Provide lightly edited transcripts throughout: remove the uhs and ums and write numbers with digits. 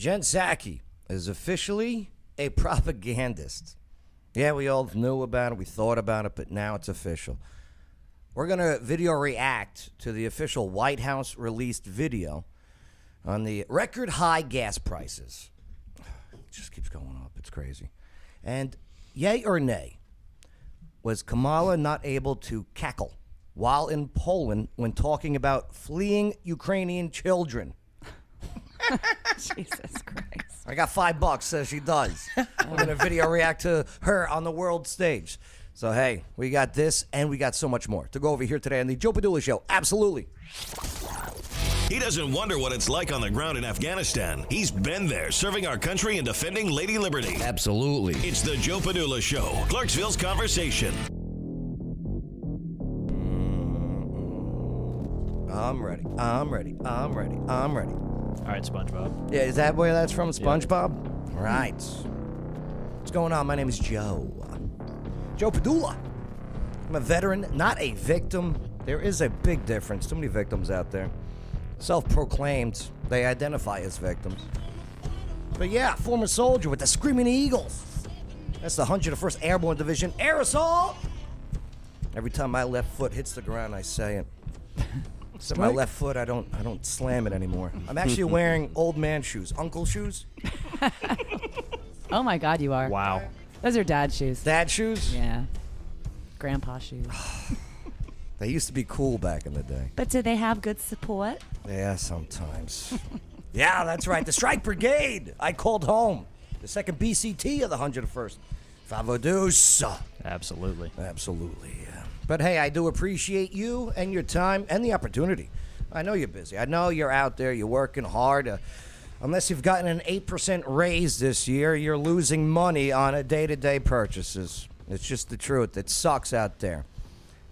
Jen Psaki is officially a propagandist. Yeah, we all knew about it, we thought about it, but now it's official. We're going to video react to the official White House released video on the record high gas prices. It just keeps going up. It's crazy. And yay or nay, was Kamala not able to cackle while in Poland when talking about fleeing Ukrainian children? Jesus Christ. I got $5, says she does. We're going to video react to her on the world stage. So, hey, we got this and we got so much more to go over here today on the Joe Padula Show. Absolutely. He doesn't wonder what it's like on the ground in Afghanistan. He's been there, serving our country and defending Lady Liberty. Absolutely. It's the Joe Padula Show, Clarksville's conversation. I'm ready. All right, SpongeBob. Yeah, is that where that's from, SpongeBob? Right. What's going on? My name is Joe. Joe Padula. I'm a veteran, not a victim. There is a big difference. Too many victims out there. Self-proclaimed. They identify as victims. But yeah, former soldier with the Screaming Eagles. That's the 101st Airborne Division Air Assault. Every time my left foot hits the ground, I say it. So my left foot, I don't slam it anymore. I'm actually wearing old man shoes, uncle shoes. Oh my God, you are. Wow. Those are dad shoes. Dad shoes? Yeah. Grandpa shoes. They used to be cool back in the day. But do they have good support? Yeah, sometimes. Yeah, that's right. The Strike Brigade. I called home. The 2nd BCT of the 101st. Favodeus. Absolutely. Absolutely. But hey, I do appreciate you and your time and the opportunity. I know you're busy. I know you're out there. You're working hard. Unless you've gotten an 8% raise this year, you're losing money on a day-to-day purchases. It's just the truth. It sucks out there.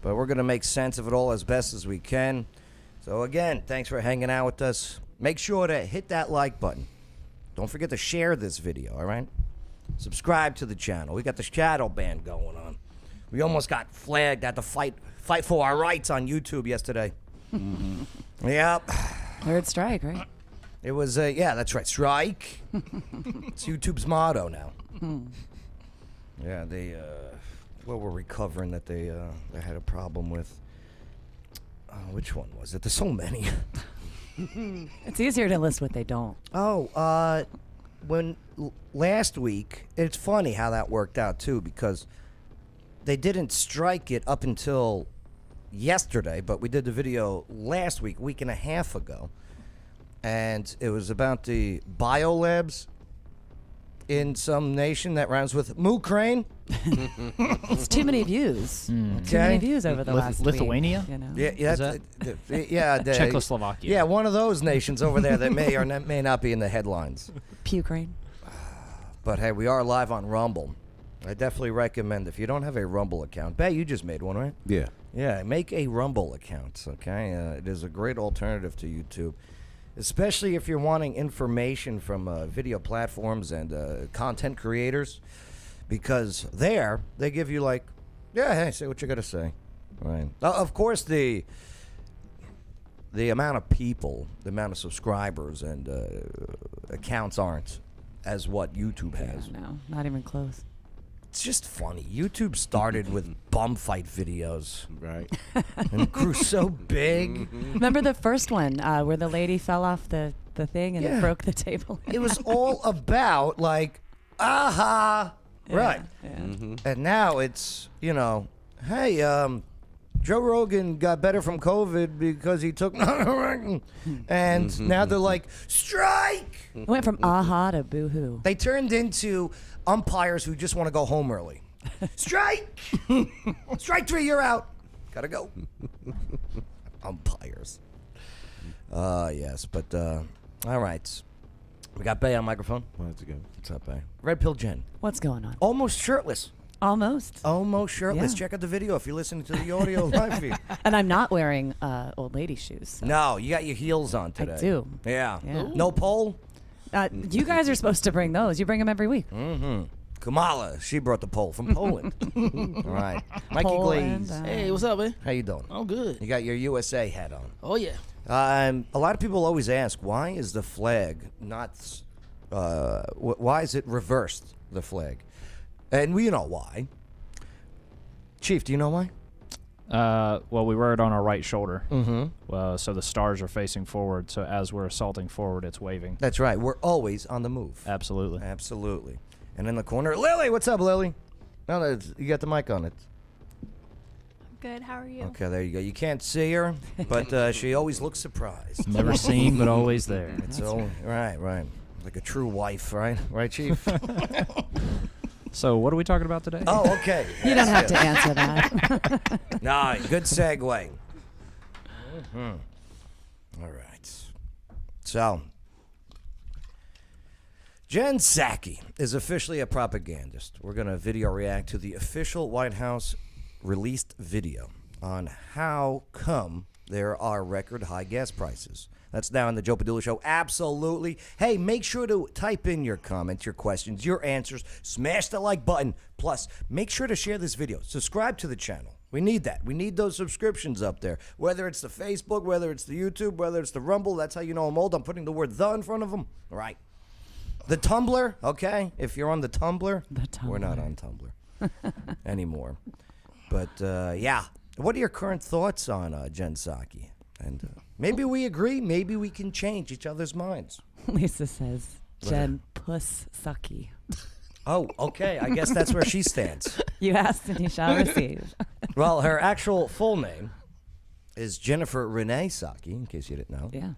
But we're going to make sense of it all as best as we can. So again, thanks for hanging out with us. Make sure to hit that like button. Don't forget to share this video, all right? Subscribe to the channel. We got the shadow ban going on. We almost got flagged at the fight for our rights on YouTube yesterday. Yep. Third strike, right? It was, yeah, that's right. Strike. It's YouTube's motto now. Yeah, they, what were we covering that they had a problem with? Which one was it? There's so many. It's easier to list what they don't. Oh, when last week, it's funny how that worked out, too, because they didn't strike it up until yesterday, but we did the video last week and a half ago. And it was about the biolabs in some nation that rhymes with Ukraine. It's too many views. Too many views over the last Lithuania? week. You know? Yeah, Czechoslovakia. Yeah, one of those nations over there that may or may not be in the headlines. Ukraine. But hey, we are live on Rumble. I definitely recommend, if you don't have a Rumble account, Bay, you just made one, right? Yeah. Yeah, make a Rumble account, okay? It is a great alternative to YouTube, especially if you're wanting information from video platforms and content creators, because there, they give you like, yeah, hey, say what you got to say. Right. Of course, the amount of people, the amount of subscribers and accounts aren't as what YouTube has. Yeah, no, not even close. It's just funny. YouTube started with bum fight videos. Right. And it grew so big. Remember the first one where the lady fell off the thing and it broke the table? It was all about, like, aha. Yeah, Right. Yeah. And now it's, you know, hey, Joe Rogan got better from COVID because he took and now they're like, strike! It went from aha to boo-hoo. They turned into umpires who just want to go home early. Strike! Strike 3, you're out. Gotta go. Umpires. Yes, but, all right. We got Bay on microphone. Let's go. What's up, Bay? Red Pill Jen. What's going on? Almost shirtless. Almost. Almost shirtless. Yeah. Check out the video if you're listening to the audio live feed. And I'm not wearing old lady shoes. So. No, you got your heels on today. I do. Yeah. Yeah. No pole? You guys are supposed to bring those. You bring them every week. Kamala, she brought the pole from Poland. All right. Mikey Poland, Glaze. Hey, what's up, man? How you doing? I'm good. You got your USA hat on. Oh, yeah. A lot of people always ask, why is the flag not Why is it reversed, the flag? And we know why. Chief, do you know why? Well, we wear it on our right shoulder. Mm-hmm. So the stars are facing forward. So as we're assaulting forward, it's waving. That's right. We're always on the move. Absolutely. Absolutely. And in the corner, Lily. What's up, Lily? No, you got the mic on it. Good. How are you? Okay, there you go. You can't see her, but she always looks surprised. Never seen, but always there. It's all right. Like a true wife, right? Right, Chief? So what are we talking about today? Oh, okay. You don't have to answer that. No, good segue. All right. So, Jen Psaki is officially a propagandist. We're going to video react to the official White House released video on how come there are record high gas prices. That's now on the Joe Padula Show. Absolutely. Hey, make sure to type in your comments, your questions, your answers. Smash the like button. Plus, make sure to share this video. Subscribe to the channel. We need that. We need those subscriptions up there. Whether it's the Facebook, whether it's the YouTube, whether it's the Rumble. That's how you know I'm old. I'm putting the word "the" in front of them. All right. The Tumblr, okay? If you're on the Tumblr, we're not on Tumblr anymore. But, yeah. What are your current thoughts on Jen Psaki? And maybe we agree. Maybe we can change each other's minds. Lisa says, Jen Puss Sucky. Oh, okay. I guess that's where she stands. You asked and you shall receive. Well, her actual full name is Jennifer Renee Psaki, in case you didn't know. Yeah.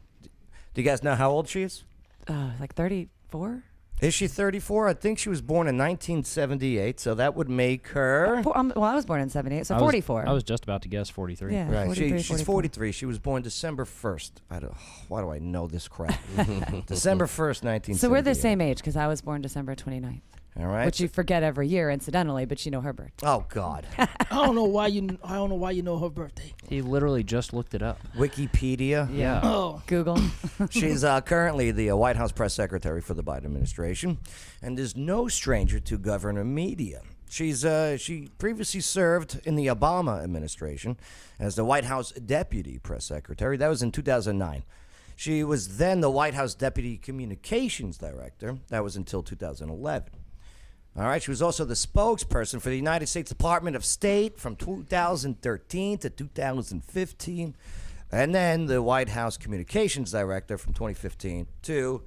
Do you guys know how old she is? Like 34? Is she 34? I think she was born in 1978, so that would make her... Well, I was born in 78, so 44. I was just about to guess 43. Yeah, Right, 43, she's 43. She was born December 1st. Why do I know this crap? December 1st, 1978. So we're the same age because I was born December 29th. All right. Which you forget every year, incidentally, but you know her birthday. Oh God. I don't know why you know her birthday. He literally just looked it up. Wikipedia. Yeah. Oh, Google. She's currently the White House press secretary for the Biden administration, and is no stranger to government media. She previously served in the Obama administration as the White House deputy press secretary. That was in 2009. She was then the White House deputy communications director. That was until 2011. All right, she was also the spokesperson for the United States Department of State from 2013 to 2015, and then the White House Communications Director from 2015 to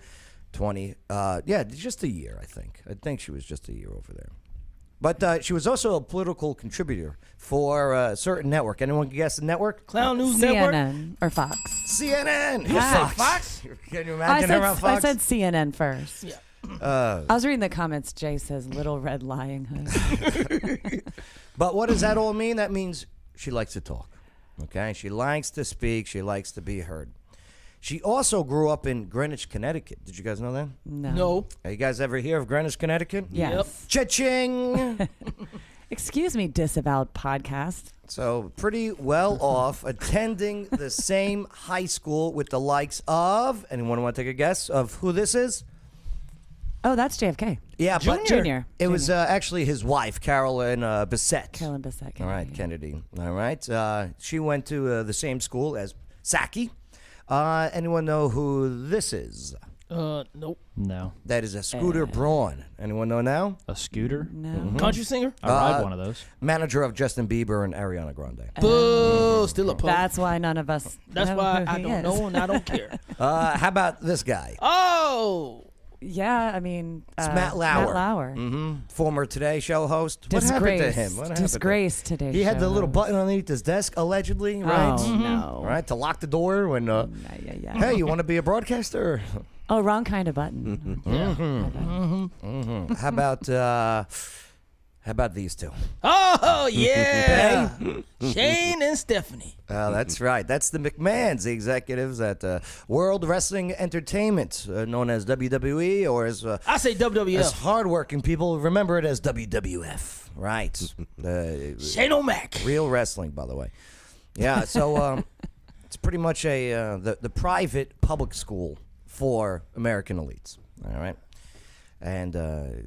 just a year, I think. I think she was just a year over there. But she was also a political contributor for a certain network. Anyone can guess the network? Clown News Network? CNN or Fox. CNN. Fox. Fox? Can you imagine her on Fox? I said CNN first. Yeah. I was reading the comments. Jay says, "Little Red Lying Hood." But what does that all mean? That means she likes to talk. Okay? She likes to speak. She likes to be heard. She also grew up in Greenwich, Connecticut. Did you guys know that? No. You guys ever hear of Greenwich, Connecticut? Yes. Cha-ching! Excuse me, disavowed podcast. So pretty well off, attending the same high school with the likes of, anyone want to take a guess of who this is? Oh, that's JFK. Yeah, but Junior. It was actually his wife, Carolyn Bessette. Carolyn Bessette. All right, Kennedy. All right. She went to the same school as Psaki. Anyone know who this is? Nope. No. That is a Scooter Braun. Anyone know now? A scooter? No. Country singer? I ride one of those. Manager of Justin Bieber and Ariana Grande. Boo! Still a pope. That's why none of us. That's know why who I he don't is. know and I don't care. How about this guy? Oh! Yeah, I mean, It's Matt Lauer. Matt Lauer. Mm-hmm. Former Today Show host. What happened to him? What happened to him? Disgrace Today He had Show the little host. button underneath his desk, allegedly, right? Oh, no. Right, to lock the door when, Yeah. hey, you want to be a broadcaster? Oh, wrong kind of button. How about these two? Oh, yeah! Shane and Stephanie. That's right. That's the McMahons, the executives at World Wrestling Entertainment, known as WWE, or as I say WWF. as hardworking people remember it as WWF. Right. Shane O'Mac. Real wrestling, by the way. Yeah. So it's pretty much the private public school for American elites. All right, and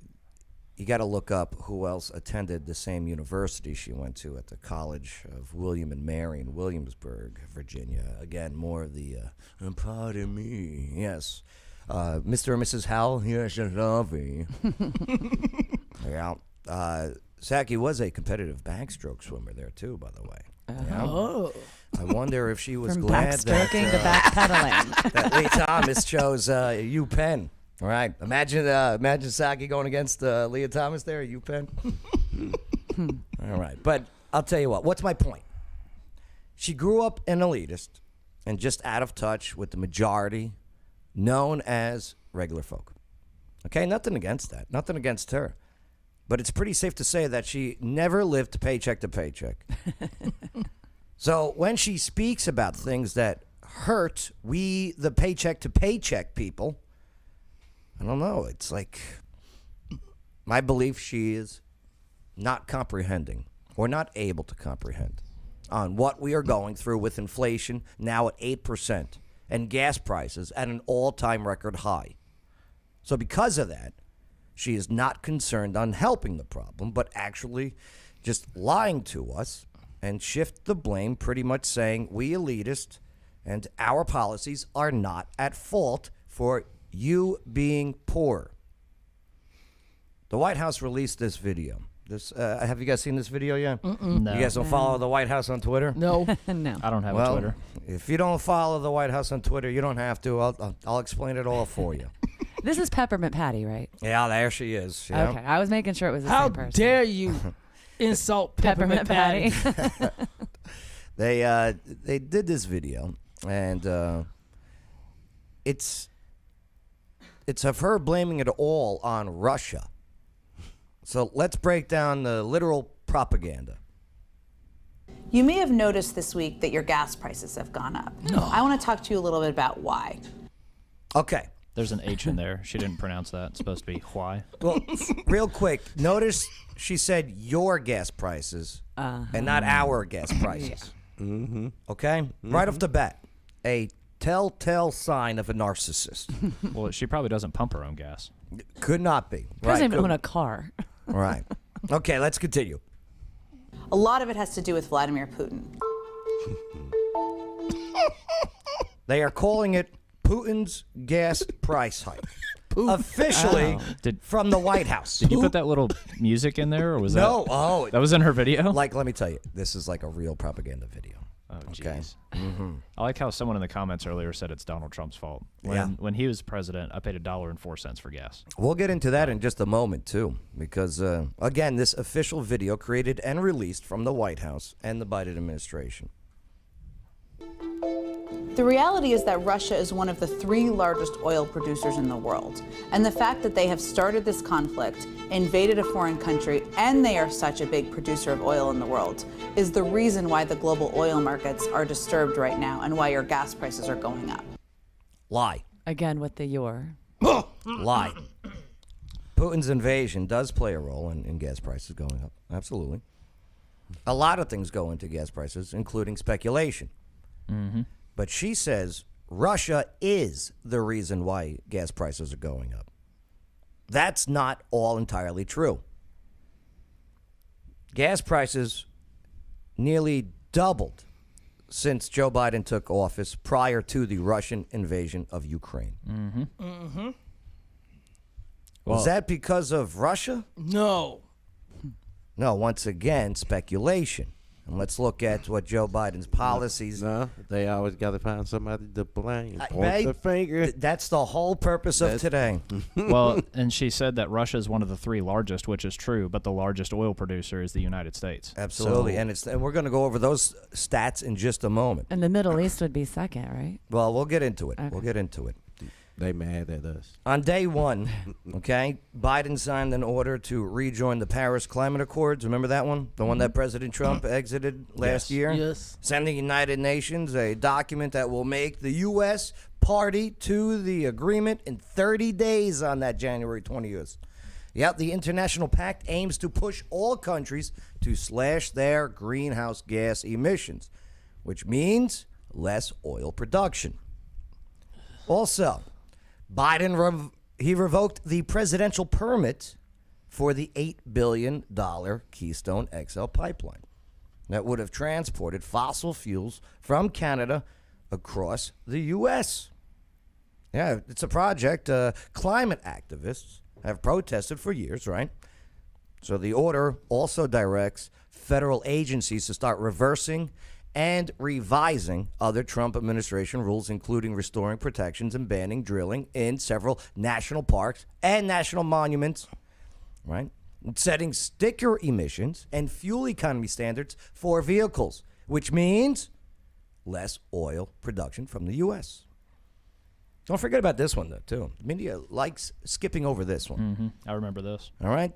you got to look up who else attended the same university she went to at the College of William and Mary in Williamsburg, Virginia. Again, more of the pardon me. Yes. Mr. and Mrs. Howell, here's your lovey. Yeah. Psaki was a competitive backstroke swimmer there, too, by the way. Yeah. Oh. I wonder if she was From glad backstroking to that, backpedaling. that Lee Thomas chose UPenn. All right. Imagine Psaki going against Leah Thomas there at UPenn. All right. But I'll tell you what. What's my point? She grew up an elitist and just out of touch with the majority known as regular folk. Okay? Nothing against that. Nothing against her. But it's pretty safe to say that she never lived paycheck to paycheck. So when she speaks about things that hurt we, the paycheck to paycheck people, I don't know. It's like my belief she is not comprehending or not able to comprehend on what we are going through with inflation now at 8% and gas prices at an all-time record high. So because of that, she is not concerned on helping the problem, but actually just lying to us and shift the blame, pretty much saying we elitists and our policies are not at fault for you being poor. The White House released this video. Have you guys seen this video yet? No. You guys don't follow the White House on Twitter? No. No. I don't have a Twitter. If you don't follow the White House on Twitter, you don't have to. I'll explain it all for you. This is Peppermint Patty, right? Yeah, there she is. Yeah. Okay. I was making sure it was the How same person. dare you insult Peppermint Patty? They did this video, and it's of her blaming it all on Russia. So let's break down the literal propaganda. You may have noticed this week that your gas prices have gone up. I want to talk to you a little bit about why. Okay. There's an H in there. She didn't pronounce that. It's supposed to be why. Well, real quick, notice she said your gas prices and not our gas prices. Mm-hmm. Okay? Mm-hmm. Right off the bat, a telltale sign of a narcissist. Well, she probably doesn't pump her own gas. Could not be. Doesn't even own a car. Right. Okay, let's continue. A lot of it has to do with Vladimir Putin. They are calling it Putin's gas price hike. Officially from the White House. Did you put that little music in there, or was No. that? Oh, That was in her video? like, let me tell you, this is like a real propaganda video. Oh, Okay. jeez. I like how someone in the comments earlier said it's Donald Trump's fault. When he was president, I paid $1.04 for gas. We'll get into that in just a moment, too, because, again, this official video created and released from the White House and the Biden administration. The reality is that Russia is one of the 3 largest oil producers in the world. And the fact that they have started this conflict, invaded a foreign country, and they are such a big producer of oil in the world is the reason why the global oil markets are disturbed right now and why your gas prices are going up. Lie. Again with the your. Lie. Putin's invasion does play a role in gas prices going up. Absolutely. A lot of things go into gas prices, including speculation. Mm-hmm. But she says Russia is the reason why gas prices are going up. That's not all entirely true. Gas prices nearly doubled since Joe Biden took office prior to the Russian invasion of Ukraine. Mm-hmm. Mm-hmm. Was that because of Russia? No. No, once again, speculation. And let's look at what Joe Biden's policies. No, they always got to find somebody to blame. Point Babe, the finger. That's the whole purpose of today. Well, and she said that Russia is one of the 3 largest, which is true, but the largest oil producer is the United States. Absolutely. So, And we're going to go over those stats in just a moment. And the Middle East would be second, right? Well, we'll get into it. Okay. We'll get into it. They mad at us. On day 1, okay, Biden signed an order to rejoin the Paris Climate Accords. Remember that one? The one that President Trump exited last year? Yes. Sending the United Nations a document that will make the U.S. party to the agreement in 30 days on that January 20th. Yep, the international pact aims to push all countries to slash their greenhouse gas emissions, which means less oil production. Also, Biden revoked the presidential permit for the $8 billion Keystone XL pipeline that would have transported fossil fuels from Canada across the U.S. Yeah, it's a project. Climate activists have protested for years, right? So the order also directs federal agencies to start reversing and revising other Trump administration rules, including restoring protections and banning drilling in several national parks and national monuments, right? Setting sticker emissions and fuel economy standards for vehicles, which means less oil production from the U.S. Don't forget about this one, though, too. The media likes skipping over this one. Mm-hmm. I remember this. All right.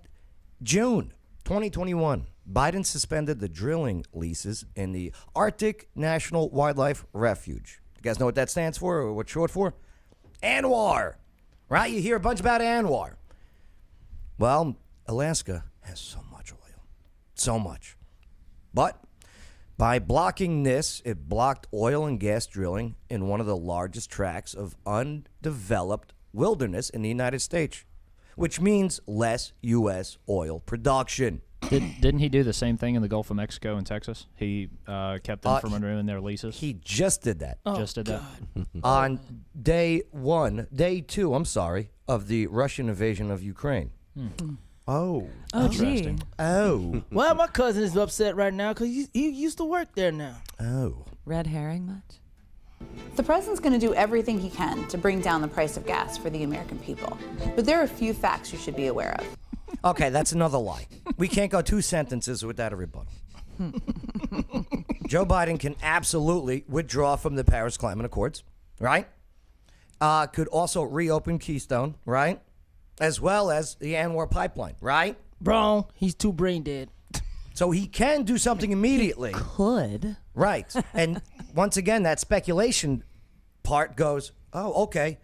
June 2021, Biden suspended the drilling leases in the Arctic National Wildlife Refuge. You guys know what that stands for or what's short for? ANWR. Right? You hear a bunch about ANWR. Well, Alaska has so much oil. So much. But by blocking this, it blocked oil and gas drilling in one of the largest tracts of undeveloped wilderness in the United States, which means less U.S. oil production. Didn't he do the same thing in the Gulf of Mexico and Texas? He kept them from renewing their leases. He just did that. Just did that. On day two, of the Russian invasion of Ukraine. Oh. Interesting. Gee. Oh. Well, my cousin is upset right now because he used to work there now. Oh. Red herring much? The president's going to do everything he can to bring down the price of gas for the American people. But there are a few facts you should be aware of. Okay, that's another lie. We can't go 2 sentences without a rebuttal. Joe Biden can absolutely withdraw from the Paris Climate Accords, right? Could also reopen Keystone, right? As well as the ANWR pipeline, right? Bro, he's too brain dead. So he can do something immediately. Could. Right. And once again, that speculation part goes, oh, okay,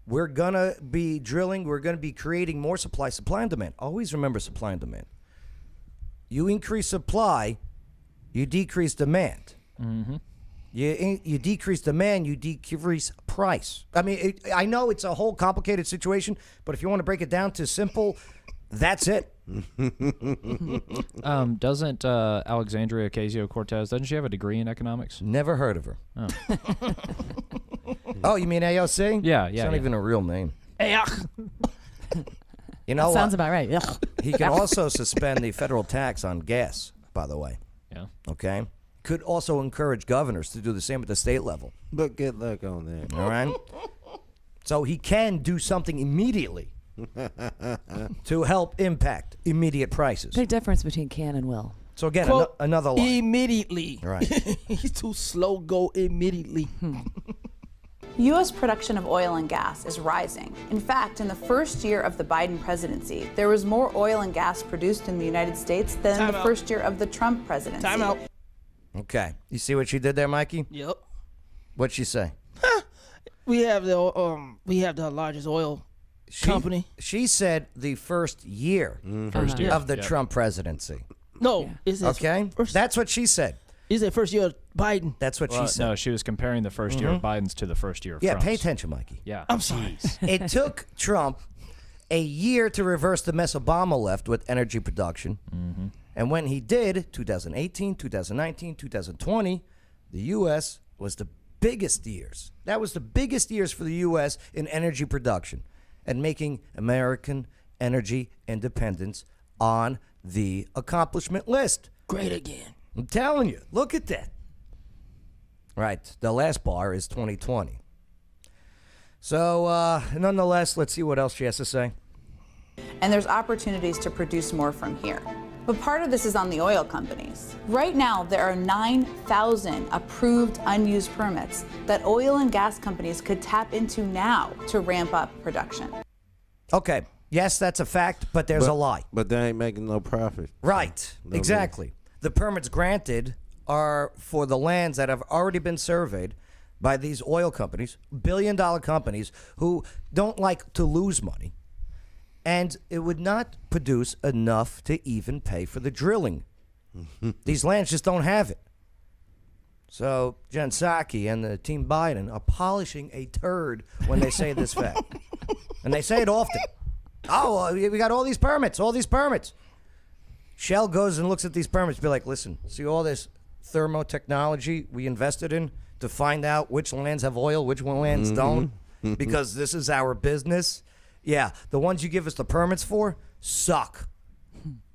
we're going to be drilling, we're going to be creating more supply and demand. Always remember supply and demand. You increase supply, you decrease demand. Mm-hmm. You decrease demand, you decrease price. I mean, I know it's a whole complicated situation, but if you want to break it down to simple, that's it. Doesn't Alexandria Ocasio-Cortez, doesn't she have a degree in economics? Never heard of her. Oh, you mean AOC? Yeah, It's not even a real name. You know, Sounds about right. he can also suspend the federal tax on gas, by the way. Yeah. Okay? Could also encourage governors to do the same at the state level. But good luck on that. All right? So he can do something immediately to help impact immediate prices. Big difference between can and will. So again, Quote, another lie. Immediately. Right. He's too slow, go immediately. U.S. production of oil and gas is rising. In fact, in the first year of the Biden presidency, there was more oil and gas produced in the United States than Time the out. first year of the Trump presidency. Time out. Okay. You see what she did there, Mikey? Yep. What'd she say? We have the largest oil company. She said the first year First year of the Yep. Trump presidency. No, it's Okay? That's what she said. Is it first year of Biden? That's what Well, she said. no, she was comparing the first year of Biden's to the first year of Yeah, Trump's. pay attention, Mikey. Yeah. I'm sorry. It took Trump a year to reverse the mess Obama left with energy production. Mm-hmm. And when he did, 2018, 2019, 2020, the U.S. was the biggest years. That was the biggest years for the U.S. in energy production and making American energy independence on the accomplishment list. Great again. I'm telling you, look at that. Right, the last bar is 2020. So, nonetheless, let's see what else she has to say. And there's opportunities to produce more from here. But part of this is on the oil companies. Right now, there are 9,000 approved unused permits that oil and gas companies could tap into now to ramp up production. Okay, yes, that's a fact, but there's a lie. But they ain't making no profit. Right, No exactly. The permits granted are for the lands that have already been surveyed by these oil companies, billion-dollar companies who don't like to lose money. And it would not produce enough to even pay for the drilling. These lands just don't have it. So Jen Psaki and the Team Biden are polishing a turd when they say this fact. And they say it often. Oh, we got all these permits. Shell goes and looks at these permits, be like, listen, see all this thermo technology we invested in to find out which lands have oil, which lands don't? because this is our business. Yeah, the ones you give us the permits for suck.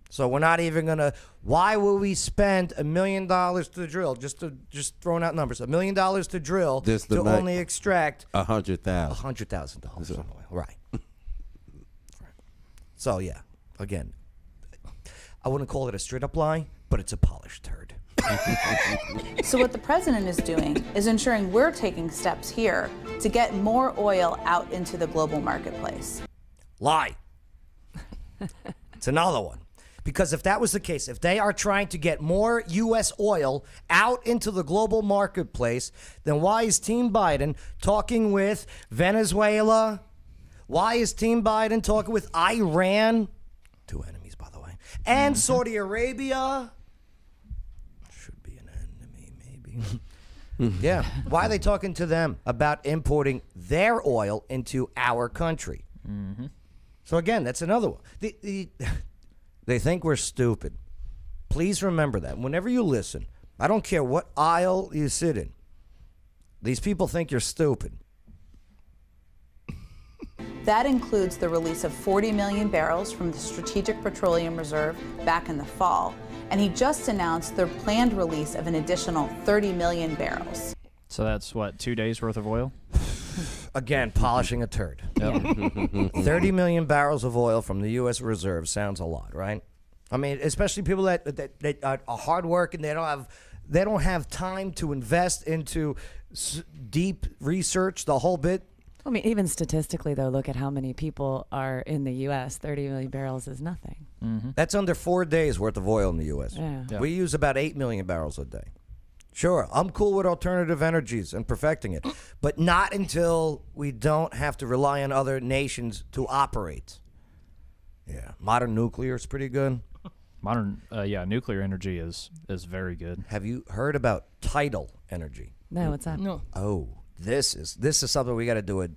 So we're not even gonna. Why will we spend $1 million to drill? Just throwing out numbers. $1 million to drill to only extract $100,000. $100,000 in oil. Right. So yeah, again, I wouldn't call it a straight up lie, but it's a polished turd. So what the president is doing is ensuring we're taking steps here to get more oil out into the global marketplace. Lie. It's another one. Because if that was the case, if they are trying to get more U.S. oil out into the global marketplace, then why is Team Biden talking with Venezuela? Why is Team Biden talking with Iran? 2 enemies, by the way. And Saudi Arabia? Should be an enemy, maybe. Yeah. Why are they talking to them about importing their oil into our country? So again, that's another one. They think we're stupid. Please remember that. Whenever you listen, I don't care what aisle you sit in, these people think you're stupid. That includes the release of 40 million barrels from the Strategic Petroleum Reserve back in the fall. And he just announced their planned release of an additional 30 million barrels. So that's what, 2 days worth of oil? Again, polishing a turd. Yeah. 30 million barrels of oil from the U.S. Reserve sounds a lot, right? I mean, especially people that are hard working, they don't have time to invest into deep research, the whole bit. I mean, even statistically, though, look at how many people are in the U.S. 30 million barrels is nothing. That's under 4 days worth of oil in the U.S. Yeah. We use about 8 million barrels a day. Sure, I'm cool with alternative energies and perfecting it, but not until we don't have to rely on other nations to operate. Yeah, modern nuclear is pretty good. Nuclear energy is very good. Have you heard about tidal energy? No, what's that? No. Oh, this is something we got to do a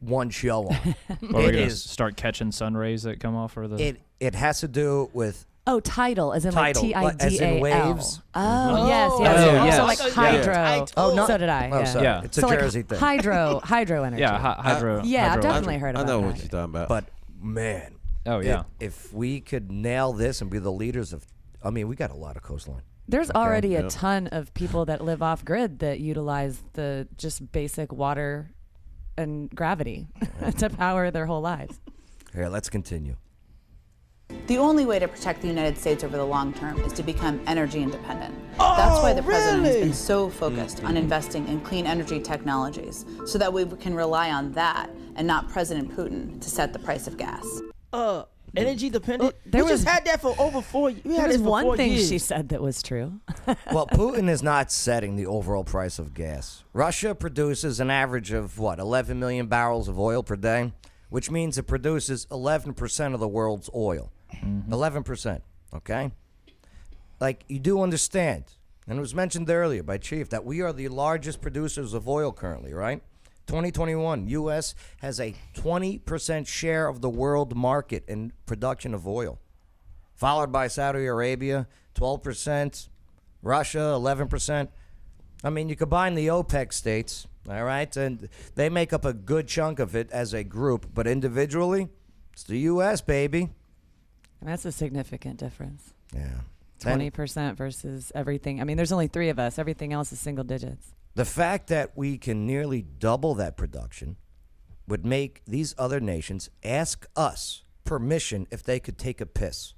one show on. Or we're gonna start catching sun rays that come off, or the it has to do with Oh, tidal, as in tidal, like Tidal. as in waves. Oh, yes. Oh, Also yes. like hydro. Oh, no. So did I. Oh, Yeah. sorry. Yeah. It's a So Jersey like thing. hydro energy. yeah, hydro. Yeah, I've hydro- definitely heard I about know that. what you're talking about. But man, Oh yeah. if we could nail this and be the leaders of, I mean, we got a lot of coastline. There's already a Yeah. ton of people that live off grid that utilize the just basic water and gravity to power their whole lives. Here, let's continue. The only way to protect the United States over the long term is to become energy independent. That's why the president has been so focused on investing in clean energy technologies, so that we can rely on that and not President Putin to set the price of gas. Energy dependent. there We just was- had that for over 4 years. There was one thing she said that was true. Well, Putin is not setting the overall price of gas. Russia produces an average of, 11 million barrels of oil per day, which means it produces 11% of the world's oil. 11%, okay? Like, you do understand, and it was mentioned earlier by Chief, that we are the largest producers of oil currently, right? 2021, U.S. has a 20% share of the world market in production of oil, followed by Saudi Arabia, 12%, Russia, 11%. I mean, you combine the OPEC states, all right, and they make up a good chunk of it as a group, but individually, it's the U.S., baby. And that's a significant difference. Yeah. 20% versus everything. I mean, there's only 3 of us. Everything else is single digits. The fact that we can nearly double that production would make these other nations ask us permission if they could take a piss.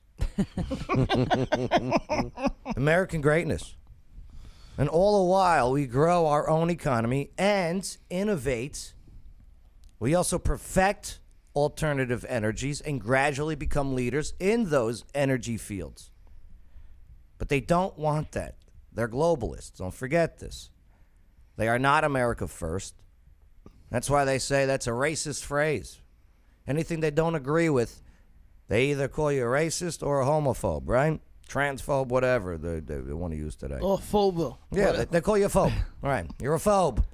American greatness. And all the while, we grow our own economy and innovate. We also perfect alternative energies and gradually become leaders in those energy fields. But they don't want that. They're globalists. Don't forget this. They are not America first. That's why they say that's a racist phrase. Anything they don't agree with, they either call you a racist or a homophobe, right? Transphobe, whatever they want to use today. Or phobo. Yeah, they call you a phobe. All right, you're a phobe.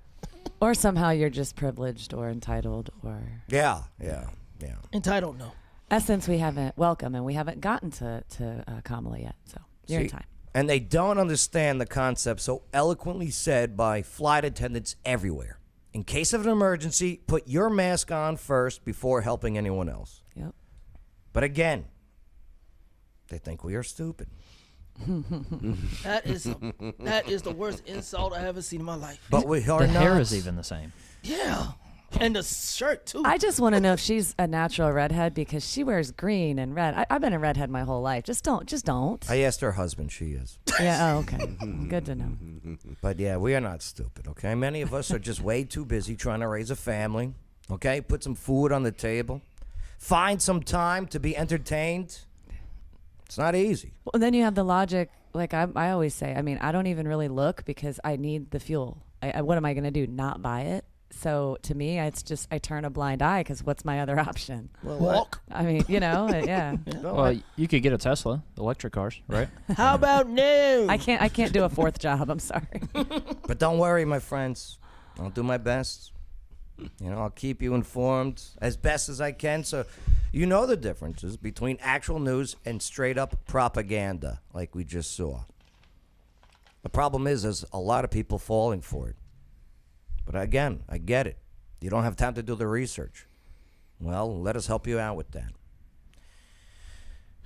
Or somehow you're just privileged or entitled or... Yeah. Entitled, no. Essence, we haven't welcome, and we haven't gotten to Kamala yet, so you're in See, time. And they don't understand the concept so eloquently said by flight attendants everywhere. In case of an emergency, put your mask on first before helping anyone else. Yep. But again, they think we are stupid. That is the worst insult I ever seen in my life. But we are The not. hair is even the same. Yeah, and the shirt too. I just want to know if she's a natural redhead because she wears green and red. I've been a redhead my whole life. Just don't. I asked her husband. She is. Yeah. Oh, okay. Good to know. But yeah, we are not stupid, okay? Many of us are just way too busy trying to raise a family, okay? Put some food on the table. Find some time to be entertained. It's not easy. Well, and then you have the logic, like I always say, I mean, I don't even really look because I need the fuel. What am I going to do? Not buy it? So to me, it's just I turn a blind eye because what's my other option? Walk. I mean, yeah. Well, you could get a Tesla, electric cars, right? How about no? I can't do a fourth job. I'm sorry. But don't worry, my friends. I'll do my best. I'll keep you informed as best as I can so you know the differences between actual news and straight up propaganda like we just saw. The problem is there's a lot of people falling for it. But again, I get it. You don't have time to do the research. Well, let us help you out with that.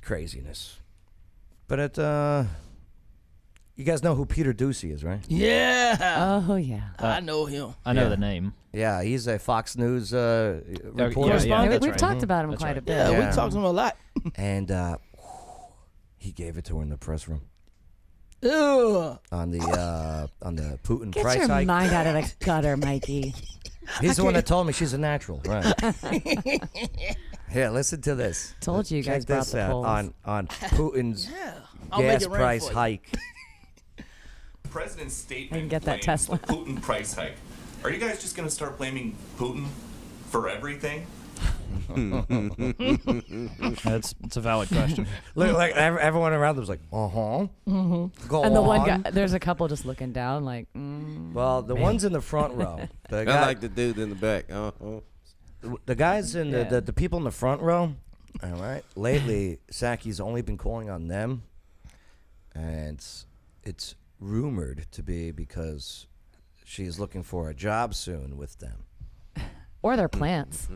Craziness. But you guys know who Peter Doocy is, right? Yeah. Oh yeah. I know him. I know the name. Yeah, he's a Fox News reporter. Yeah, that's We've right. talked about him That's quite right. a bit. Yeah, Yeah. we talked to him a lot. And he gave it to her in the press room Ew. on the Putin Get price your hike. mind out of the gutter, Mikey. He's the one that told me she's a natural, right? Here, listen to this. Told you guys Check brought this the out polls. on Putin's I'll make gas it rain price for you. hike. The president's statement I can get that blames Tesla. the Putin price hike. Are you guys just going to start blaming Putin for everything? It's a valid question. Look, like everyone around them was like, Go And the one on. guy, there's a couple just looking down, like, Well, the ones in the front row, the I guy, like the dude in the back. the guys in Yeah. the people in the front row. All right. Lately, Psaki's only been calling on them, and it's rumored to be because she's looking for a job soon with them. or their plants.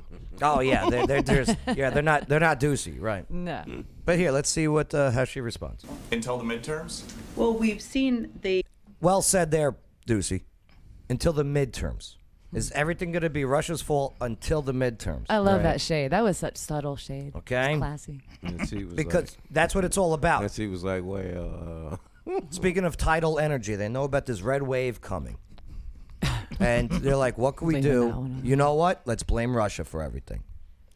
Oh yeah, they're not Doocy, right? No. But here, let's see what how she responds. Until the midterms? Well, we've seen the Well said there, Doocy. Until the midterms. Is everything going to be Russia's fault until the midterms? I love Right. that shade. That was such subtle shade. Okay. It's classy. And she was Because that's what it's all about. and she was like, well, Speaking of tidal energy, they know about this red wave coming. And they're like, what can we Blaming do? that one on You know what? Let's blame Russia for everything.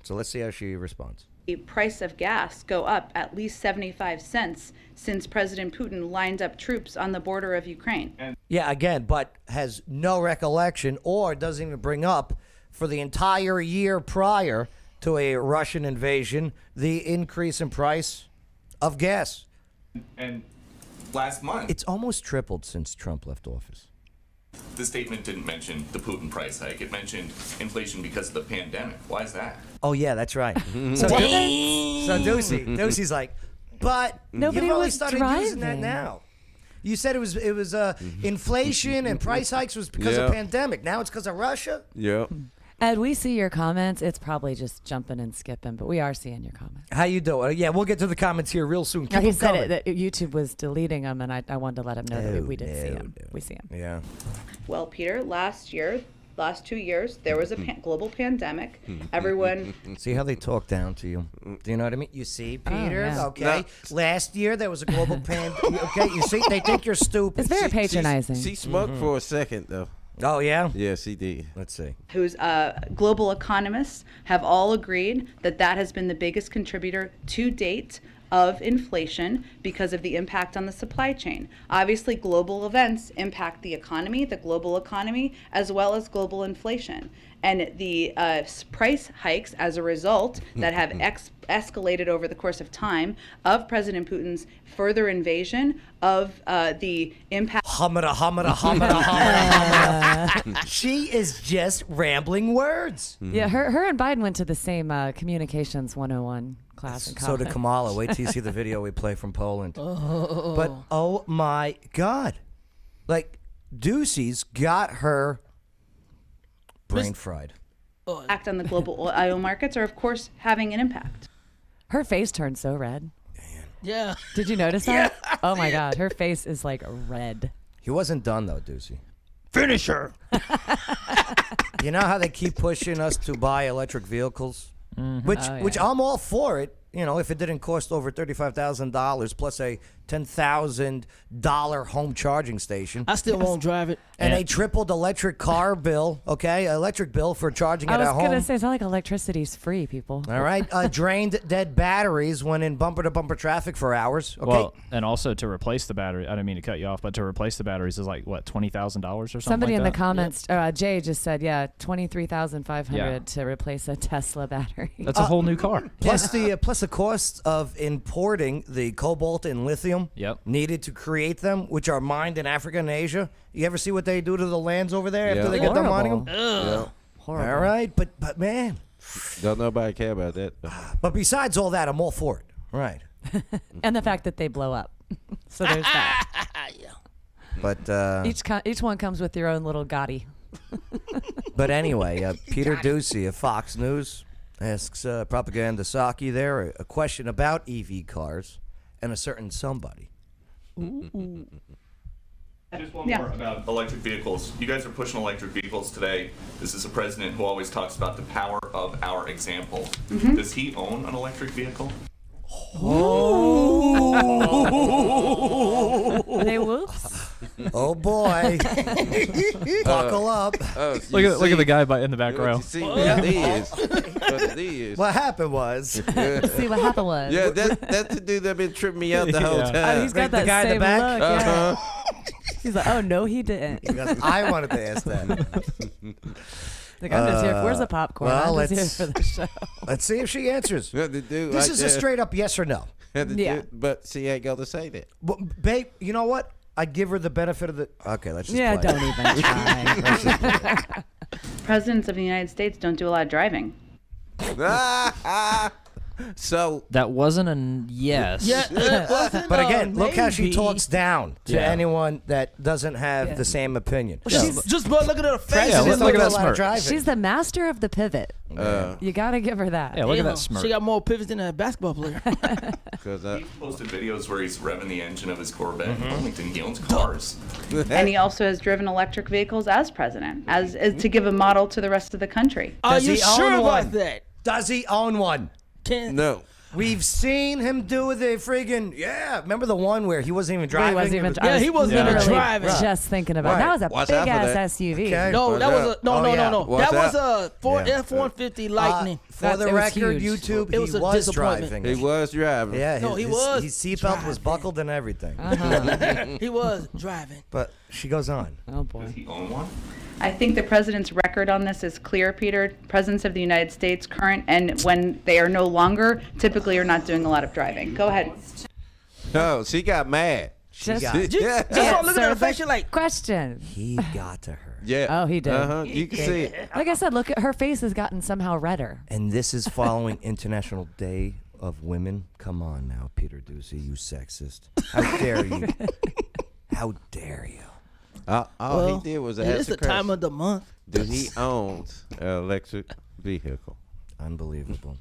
So let's see how she responds. price of gas go up at least 75 cents since President Putin lined up troops on the border of Ukraine. Yeah, again, but has no recollection or doesn't even bring up for the entire year prior to a Russian invasion the increase in price of gas. And last month, It's almost tripled since Trump left office. the statement didn't mention the Putin price hike. It mentioned inflation because of the pandemic. Why is that? Oh yeah, that's right. So Doocy's like, but Nobody you've only was started using that driving. now. You said it was inflation and price hikes was because of Yeah. pandemic. Now it's because of Russia. yep. Ed, we see your comments. It's probably just jumping and skipping, but we are seeing your comments. How you doing? Yeah, we'll get to the comments here real soon. Keep He them said coming. it, that YouTube was deleting them, and I wanted to let him know that we did see No, him. no. We see him. Yeah. Well, Peter, last 2 years, there was a global pandemic. Everyone See how they talk down to you? Do you know what I mean? You see, Peter? yeah. Okay. Last year there was a global pandemic. Okay, you see, they think you're stupid. It's very patronizing. She smoked for a second though. Oh yeah. Yeah, she did. Let's see. who's global economists have all agreed that that has been the biggest contributor to date of inflation because of the impact on the supply chain. Obviously, global events impact the economy, the global economy, as well as global inflation. And the price hikes as a result that have escalated over the course of time of President Putin's further invasion of the impact. Humada, humada, humada, humada, humada. She is just rambling words. Yeah, her and Biden went to the same Communications 101 class in So college. did Kamala. Wait till you see the video we play from Poland. But oh my God, like Doocy's got her brain fried. Act on the global oil markets are, of course, having an impact. Her face turned so red. Yeah. Did you notice that? Oh my God, her face is like red. He wasn't done though, Deucey. Finish her. You know how they keep pushing us to buy electric vehicles, which Oh, yeah. which I'm all for it. You know, if it didn't cost over $35,000 plus a $10,000 home charging station, I still won't drive it. and a tripled electric car bill, okay, electric bill for charging I it was at home. gonna say it's not like electricity's free, people. All right, drained dead batteries when in bumper-to-bumper traffic for hours. Okay, Well, and also to replace the battery, I didn't mean to cut you off, but to replace the batteries is like, what, $20,000 or something Somebody like in that? the comments, Jay just said, yeah, 23,500 Yeah. to replace a Tesla battery. That's a whole new car. plus the cost of importing the cobalt and lithium Yep. needed to create them, which are mined in Africa and Asia. You ever see what they do to the lands over there after Yeah. they get done mining them? Yeah. Horrible. All right, but man, Don't nobody care about that. but besides all that, I'm all for it. Right. And the fact that they blow up. So there's that. But Each one comes with your own little Gotti. but anyway, Peter Ducey of Fox News asks Propaganda Psaki there a question about EV cars and a certain somebody. Just one more about electric vehicles. You guys are pushing electric vehicles today. This is a president who always talks about the power of our example. Does he own an electric vehicle? Hey, whoops. Oh boy, buckle up. Look at the guy in the back row. See what it is. What it is. What happened was See what happened was. Yeah, that's the dude that been tripping me out the whole Yeah. Oh, time. he's got The that guy in the same back? look. Yeah. He's like, oh no, he didn't. I wanted to ask that. Like, I'm just here. Where's the popcorn? well, I'm just let's- here for the show. Let's see if she answers. Yeah, the dude This right is a there. straight up yes or no. Yeah, the Yeah. dude- but she ain't got to say that. Well, babe, you know what? I'd give her the benefit of the. Okay, let's just Yeah, play. don't even try. Presidents of the United States don't do a lot of driving. So That wasn't a yes. Yeah. But again, look how she maybe. talks down to Yeah. anyone that doesn't have the same opinion. Just but look at her face. Yeah, Presidents look at do a that lot of smirk. driving. She's the master of the pivot. You got to give her that. Yeah, look at Damn, that smirk. She got more pivots than a basketball player. because He posted videos where he's revving the engine of his Corvette in Wilmington. He owns cars. And he also has driven electric vehicles as president, as to give a model to the rest of the country. Are Does you he sure own about one? that? Does he own one? Can no. We've seen him do the friggin' remember the one where he wasn't even Where driving? he wasn't even. It was- Yeah, he wasn't even literally driving. Just thinking about Right. that was a Watch big out for ass that. SUV. Okay. No, that was a no, Oh, no, yeah. no, no. What's That was that? a Ford Yeah. F-150 Lightning. For That's- the it was record, huge. YouTube, It was he a was disappointment. driving. He was driving. Yeah, No, his, he was His seatbelt was buckled and everything. He was driving. But she goes on. Oh boy. Does he own one? I think the president's record on this is clear, Peter. Presidents of the United States, current and when they are no longer, typically are not doing a lot of driving. Go ahead. No, she got mad. Just got- Yeah. Just don't look at her face. You're like, question. He got to her. Yeah. Oh, he did. You can see it. Like I said, look at her face has gotten somehow redder. And this is following International Day of Women. Come on now, Peter Ducey, you sexist. How dare you? How dare you? All well, he did was it's ask the time of the month. do he owns an electric vehicle? Unbelievable.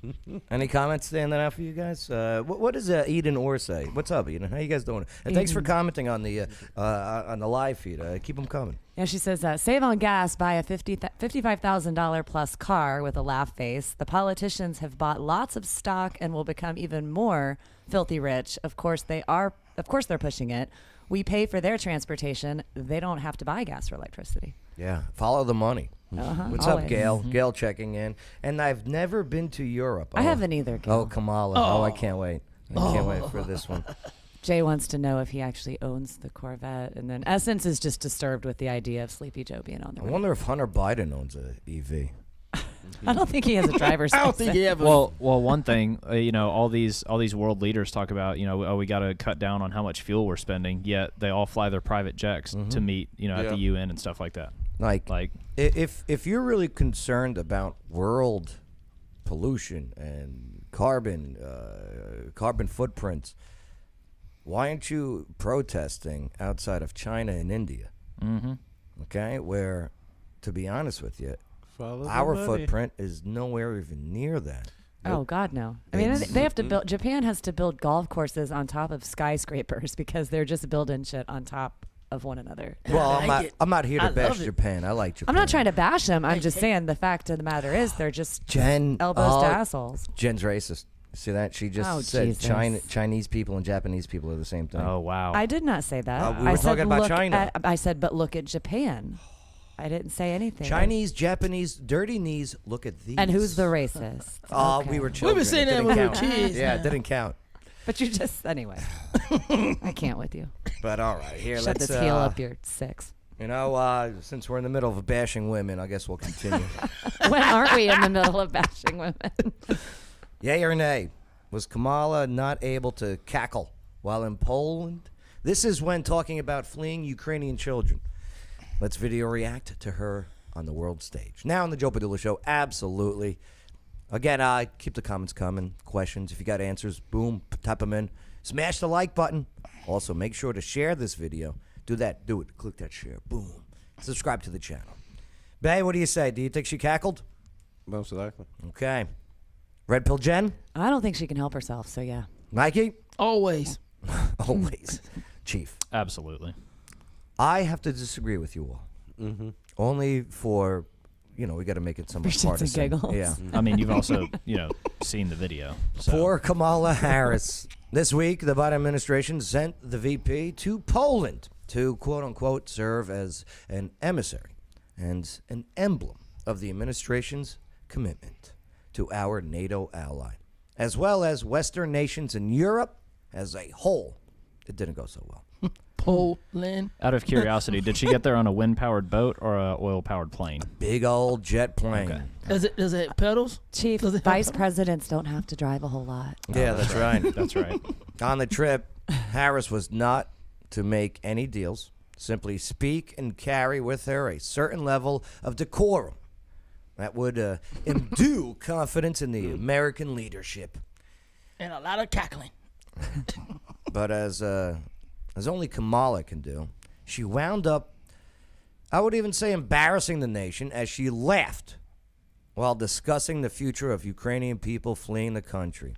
Any comments standing out for you guys? What does Eden Orr say? What's up, Eden? How you guys doing? And thanks for commenting on the live feed. Keep them coming. Yeah, she says, save on gas, buy a $55,000 plus car with a laugh face. The politicians have bought lots of stock and will become even more filthy rich. Of course they're pushing it. We pay for their transportation. They don't have to buy gas or electricity. Yeah, follow the money. What's up, always. Gail? Gail checking in. And I've never been to Europe. I haven't either, Gail. Oh, Kamala. Oh, I can't wait. I can't wait for this one. Jay wants to know if he actually owns the Corvette. And then Essence is just disturbed with the idea of Sleepy Joe being on the I road. wonder if Hunter Biden owns a EV. I don't think he has a driver's I don't license. think he ever. Well, one thing, all these world leaders talk about, we got to cut down on how much fuel we're spending. Yet they all fly their private jets to meet, at the UN and stuff like that. Like if you're really concerned about world pollution and carbon footprints, why aren't you protesting outside of China and India? Mm-hmm. Okay, where, to be honest with you, Follow the Our money. footprint is nowhere even near that. Oh God, no! I mean, they have to build. Japan has to build golf courses on top of skyscrapers because they're just building shit on top of one another. Well, like I'm not here to I bash love it. Japan. I like Japan. I'm not trying to bash them. I'm just saying the fact of the matter is they're just Jen, elbows to assholes. Jen's racist. See that? She just Oh, said Jesus. Chinese people and Japanese people are the same thing. Oh wow. I did not say that. we were I said talking about look China. I said, but look at Japan. I didn't say anything. Chinese, Japanese, dirty knees. Look at these. And who's the racist? Oh, Okay. we were We've children. been saying It that didn't when we were count. kids. Yeah, it now. didn't count. But you just anyway. I can't with you. But all right, here Shut let's this heel up your six. You know, since we're in the middle of bashing women, I guess we'll continue. When aren't we in the middle of bashing women? Yay or nay? Was Kamala not able to cackle while in Poland? This is when talking about fleeing Ukrainian children. Let's video react to her on the world stage. Now on the Joe Padula Show, absolutely. Again, keep the comments coming. Questions. If you got answers, boom, type them in. Smash the like button. Also, make sure to share this video. Do that. Do it. Click that share. Boom. Subscribe to the channel. Bay, what do you say? Do you think she cackled? Most likely. Okay. Red Pill Jen? I don't think she can help herself, so yeah. Mikey? Always. Always. Chief. Absolutely. I have to disagree with you all. Mm-hmm. Only for, we got to make it somewhat For shits and partisan. giggles. Yeah. I mean, you've also seen the video. So. For Kamala Harris. This week, the Biden administration sent the VP to Poland to, quote-unquote, serve as an emissary and an emblem of the administration's commitment to our NATO ally, as well as Western nations in Europe as a whole. It didn't go so well. Poland. Out of curiosity, did she get there on a wind-powered boat or a oil-powered plane? Big old jet plane. Okay. Does it have pedals? Chief, Does it have vice pedals? presidents don't have to drive a whole lot. Yeah, that's right. That's right. On the trip, Harris was not to make any deals, simply speak and carry with her a certain level of decorum that would imbue confidence in the American leadership. And a lot of cackling. But as only Kamala can do, she wound up, I would even say, embarrassing the nation as she laughed while discussing the future of Ukrainian people fleeing the country.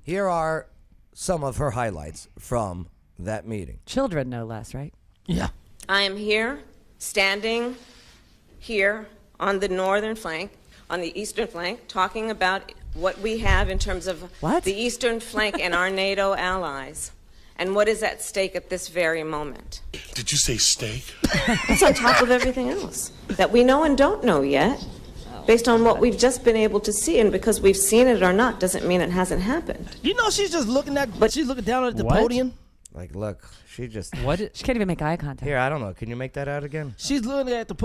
Here are some of her highlights from that meeting. Children, no less, right? Yeah. I am here, standing here on the northern flank, on the eastern flank, talking about what we have in terms of What? the eastern flank and our NATO allies, and what is at stake at this very moment. Did you say steak? It's on top of everything else that we know and don't know yet, based on what we've just been able to see, and because we've seen it or not doesn't mean it hasn't happened. You know she's just looking at, she's looking down at the What? podium. Like, look, she just... What? She can't even make eye contact. Here, I don't know. Can you make that out again? She's looking at the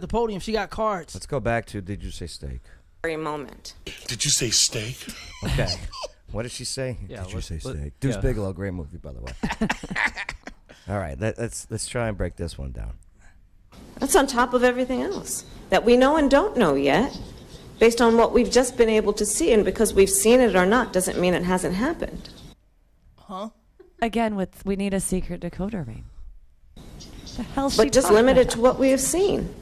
podium. She got cards. Let's go back to, did you say steak? Very moment. Did you say steak? Okay. What did she say? Yeah, did you let's- say let- steak? Deuce yeah. Bigelow, great movie, by the way. All right, let's try and break this one down. That's on top of everything else that we know and don't know yet, based on what we've just been able to see, and because we've seen it or not doesn't mean it hasn't happened. Huh? Again, we need a secret decoder ring. The hell she But just talking limited about? to what we have seen.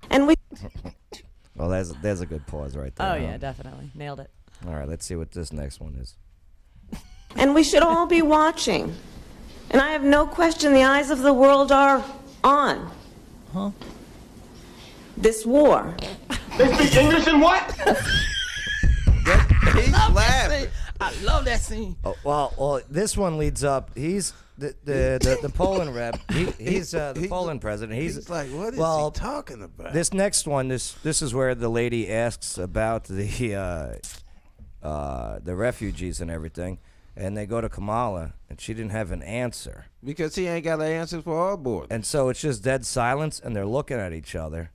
And we Well, there's a good pause right there. Oh, huh? yeah, definitely. Nailed it. All right, let's see what this next one is. and we should all be watching. And I have no question the eyes of the world are on. Huh? This war. They speak English and what? He's laughing. I love that scene. Oh, well, this one leads up. He's the Poland rep. He's the Poland president. He's like, what is well, he talking about? This next one, this is where the lady asks about the refugees and everything, and they go to Kamala, and she didn't have an answer, Because he ain't got the answers for our board. and so it's just dead silence, and they're looking at each other.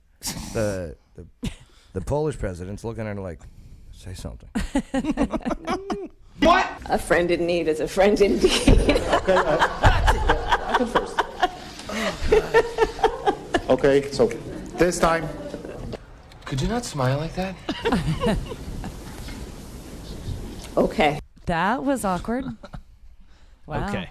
The Polish president's looking at her like, say something. What? A friend in need is a friend indeed. I can first. Okay, so this time. Could you not smile like that? Okay. That was awkward. Wow. Okay.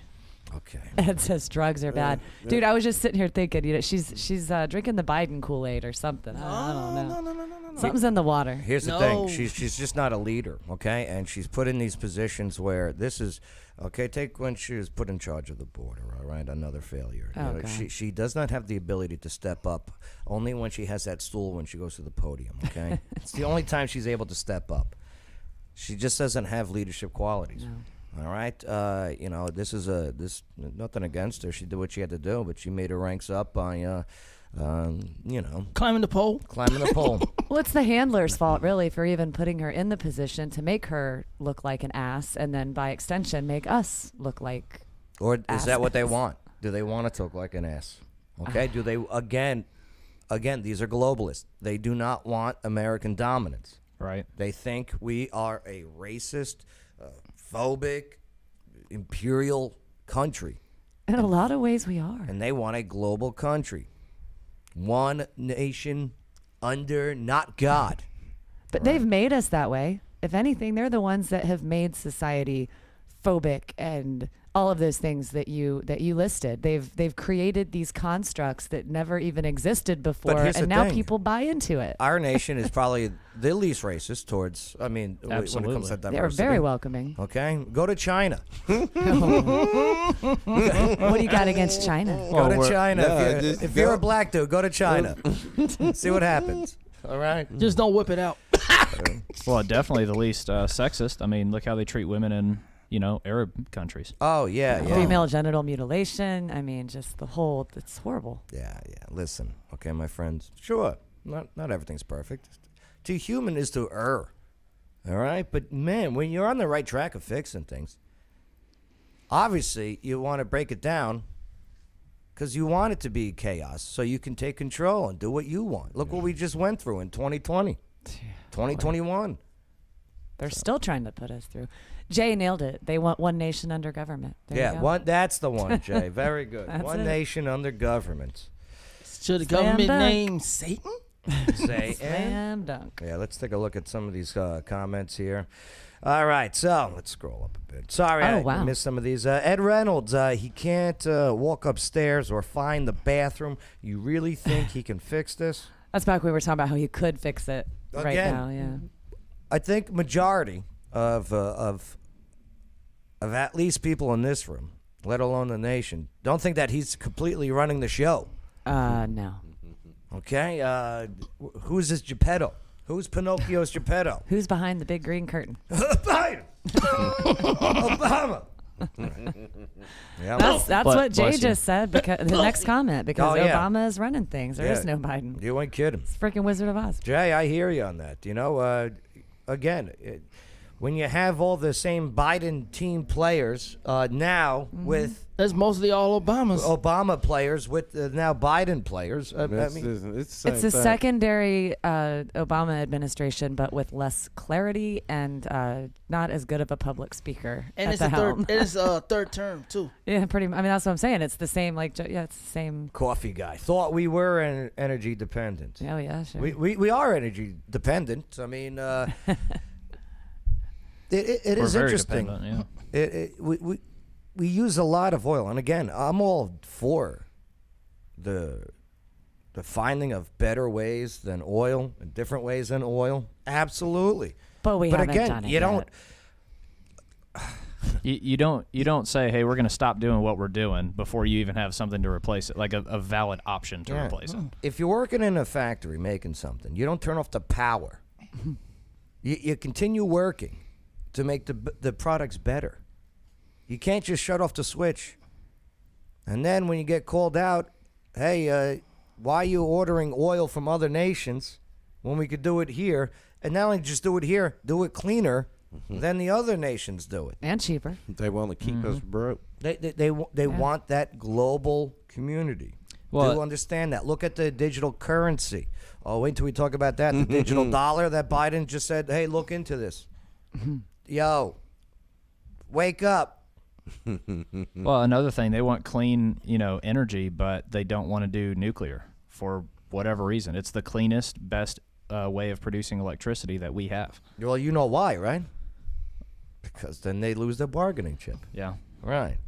Okay. Ed says drugs are bad. Dude, I was just sitting here thinking, she's drinking the Biden Kool-Aid or something. I don't know. No. Something's in the water. Here's the thing. She's just not a leader, okay? And she's put in these positions where this is, okay, take when she was put in charge of the border, all right? Another failure. God. She does not have the ability to step up only when she has that stool when she goes to the podium, okay? It's the only time she's able to step up. She just doesn't have leadership qualities. No. All right, this is nothing against her. She did what she had to do, but she made her ranks up by, climbing the pole. Climbing the pole. Well, it's the handler's fault, really, for even putting her in the position to make her look like an ass, and then by extension, make us look like. Or is that what they asses. want? Do they want to look like an ass? Okay. Do they again? These are globalists. They do not want American dominance. Right. They think we are a racist, phobic, imperial country. In a lot of ways, we are. And they want a global country. One nation under not God. But they've made us that way. If anything, they're the ones that have made society phobic and all of those things that you listed. They've created these constructs that never even existed before, here's the and now thing. people buy into it. Our nation is probably the least racist towards, when it comes to Absolutely. diversity. They're very welcoming. Okay, go to China. What do you got against China? Go to China. No, if you're a black dude, go to China. See what happens. All right. Just don't whip it out. Well, definitely the least sexist. I mean, look how they treat women in Arab countries. Oh yeah. Female genital mutilation. I mean, just the whole. It's horrible. Yeah. Listen, okay, my friends. Sure, not everything's perfect. To human is to err. All right, but man, when you're on the right track of fixing things, obviously you want to break it down because you want it to be chaos, so you can take control and do what you want. Look what we just went through in 2020, 2021. They're still trying to put us through. Jay nailed it. They want one nation under government. There you go. That's the one, Jay. Very good. That's One it. nation under government. Should the Slam government dunk. name Satan? Say Slam dunk. Yeah, let's take a look at some of these comments here. All right, so let's scroll up a bit. Sorry, I wow. missed some of these. Ed Reynolds, he can't walk upstairs or find the bathroom. You really think he can fix this? That's back when we were talking about how you could fix it right Again. now. Yeah. I think majority of at least people in this room, let alone the nation, don't think that he's completely running the show. No. Okay, who's this Geppetto? Who's Pinocchio's Geppetto? Who's behind the big green curtain? Biden. Obama. Yeah, That's what Jay bless you. just said. Because the next comment, because Oh, yeah. Obama is running things. There is Yeah. no Biden. You ain't kidding. It's freaking Wizard of Oz. Jay, I hear you on that. Again, when you have all the same Biden team players now with That's mostly all Obamas. Obama players with now Biden players, I mean, it's It's a secondary Obama administration, but with less clarity and not as good of a public speaker And at it's the a helm. third term too. Yeah, pretty. I mean, that's what I'm saying. It's the same. It's the same. coffee guy thought we were energy dependent. Oh yeah, sure. We are energy dependent. I mean, it We're is very interesting. dependent, yeah. We use a lot of oil, and again, I'm all for the finding of better ways than oil and different ways than oil. Absolutely. But we haven't again, done it you don't. You don't say, hey, we're going to stop doing what we're doing before you even have something to replace it, like a valid option to Yeah. replace it. If you're working in a factory making something, you don't turn off the power. You continue working to make the products better. You can't just shut off the switch. And then when you get called out, hey, why are you ordering oil from other nations when we could do it here? And not only just do it here, do it cleaner than the other nations do it. And cheaper. They want to keep us broke. They want that global community. Well, to understand that. Look at the digital currency. Oh, wait until we talk about that. The digital dollar that Biden just said, hey, look into this. Yo, wake up. Well, another thing, they want clean, energy, but they don't want to do nuclear for whatever reason. It's the cleanest, best way of producing electricity that we have. Well, you know why, right? Because then they lose their bargaining chip. Yeah. Right.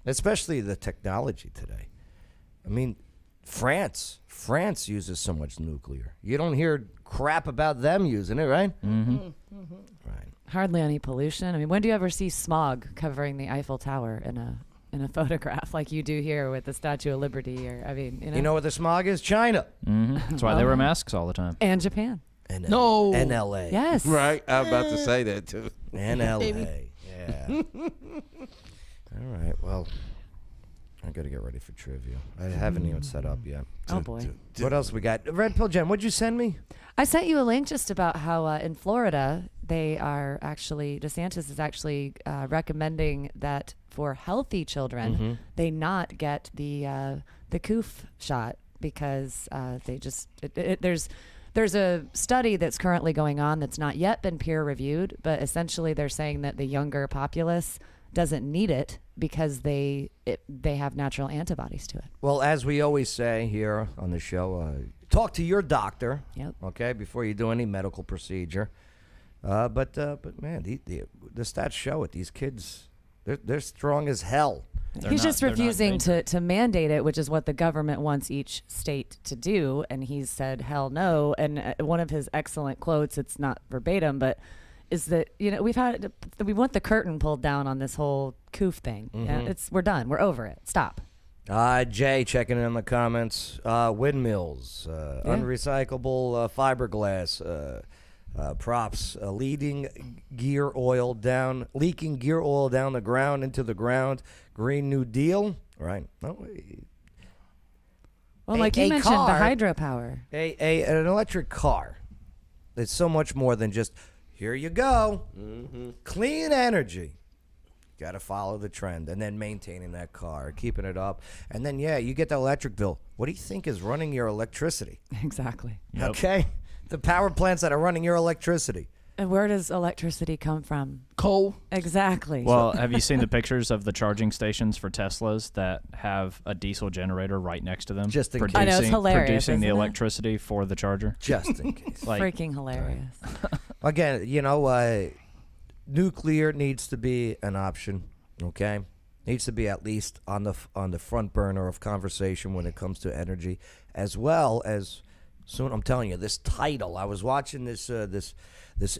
especially the technology today. I mean, France uses so much nuclear. You don't hear crap about them using it, right? Mm-hmm. Right. Hardly any pollution. I mean, when do you ever see smog covering the Eiffel Tower in a photograph like you do here with the Statue of Liberty? Or You know what the smog is? China. Mm-hmm. That's why they wear masks all the time. And Japan. And No. And LA. Yes. Right. I was about to say that too. And LA. Baby. Yeah. All right. Well, I got to get ready for trivia. I haven't even set up yet. Oh, boy. What else we got? Red Pill Jen, what'd you send me? I sent you a link just about how in Florida, DeSantis is actually recommending that for healthy children, they not get the coof shot because there's a study that's currently going on that's not yet been peer reviewed, but essentially they're saying that the younger populace doesn't need it because they have natural antibodies to it. Well, as we always say here on the show, talk to your doctor. Yep. Okay, before you do any medical procedure. But man, the stats show it. These kids, they're strong as hell. He's just refusing to mandate it, which is what the government wants each state to do. And he's said, hell no. And one of his excellent quotes, it's not verbatim, but is that, we want the curtain pulled down on this whole coof thing. Yeah, we're done. We're over it. Stop. Jay checking in the comments. Windmills, unrecyclable fiberglass, props, leaking gear oil down the ground into the ground. Green New Deal, right? Oh, well, like you mentioned, the hydropower. An electric car. It's so much more than just here you go, clean energy. Got to follow the trend and then maintaining that car, keeping it up. And then, you get the electric bill. What do you think is running your electricity? Exactly. Yep. Okay? The power plants that are running your electricity. And where does electricity come from? Coal. Exactly. Well, have you seen the pictures of the charging stations for Teslas that have a diesel generator right next to them? Just in case. I know, it's hilarious, Producing the isn't it? electricity for the charger. Just in case. Freaking hilarious. Again, nuclear needs to be an option, okay? Needs to be at least on the front burner of conversation when it comes to energy, as well as soon. I'm telling you, this tidal. I was watching this